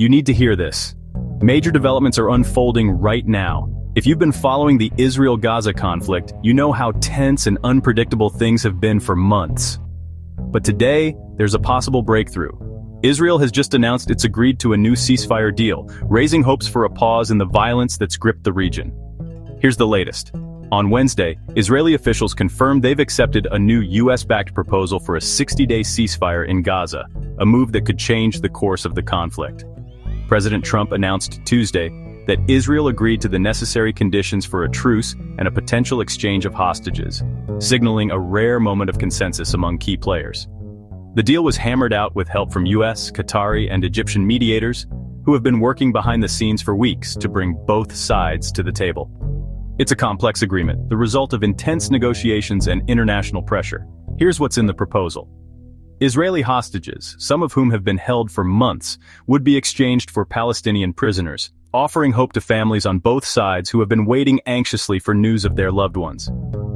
You need to hear this. Major developments are unfolding right now. If you've been following the Israel-Gaza conflict, you know how tense and unpredictable things have been for months. But today, there's a possible breakthrough. Israel has just announced it's agreed to a new ceasefire deal, raising hopes for a pause in the violence that's gripped the region. Here's the latest. On Wednesday, Israeli officials confirmed they've accepted a new US-backed proposal for a 60-day ceasefire in Gaza, a move that could change the course of the conflict. President Trump announced Tuesday that Israel agreed to the necessary conditions for a truce and a potential exchange of hostages, signaling a rare moment of consensus among key players. The deal was hammered out with help from US, Qatari, and Egyptian mediators, who have been working behind the scenes for weeks to bring both sides to the table. It's a complex agreement, the result of intense negotiations and international pressure. Here's what's in the proposal. Israeli hostages, some of whom have been held for months, would be exchanged for Palestinian prisoners, offering hope to families on both sides who have been waiting anxiously for news of their loved ones.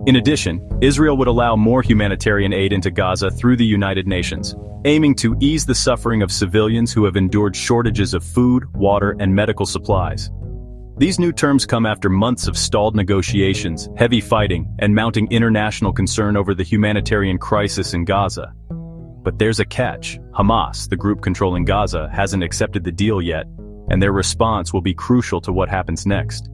In addition, Israel would allow more humanitarian aid into Gaza through the United Nations, aiming to ease the suffering of civilians who have endured shortages of food, water, and medical supplies. These new terms come after months of stalled negotiations, heavy fighting, and mounting international concern over the humanitarian crisis in Gaza. But there's a catch. Hamas, the group controlling Gaza, hasn't accepted the deal yet, and their response will be crucial to what happens next.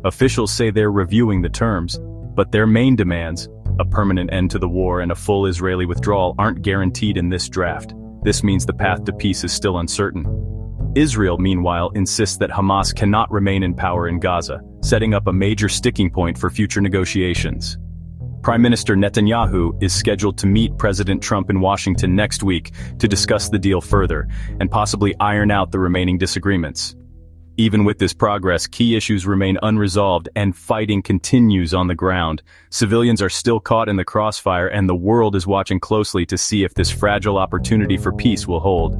Officials say they're reviewing the terms, but their main demands, a permanent end to the war and a full Israeli withdrawal, aren't guaranteed in this draft. This means the path to peace is still uncertain. Israel, meanwhile, insists that Hamas cannot remain in power in Gaza, setting up a major sticking point for future negotiations. Prime Minister Netanyahu is scheduled to meet President Trump in Washington next week to discuss the deal further and possibly iron out the remaining disagreements. Even with this progress, key issues remain unresolved and fighting continues on the ground. Civilians are still caught in the crossfire, and the world is watching closely to see if this fragile opportunity for peace will hold.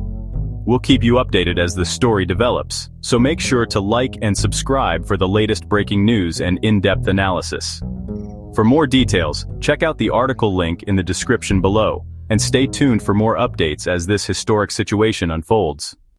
We'll keep you updated as the story develops, so make sure to like and subscribe for the latest breaking news and in-depth analysis. For more details, check out the article link in the description below, and stay tuned for more updates as this historic situation unfolds.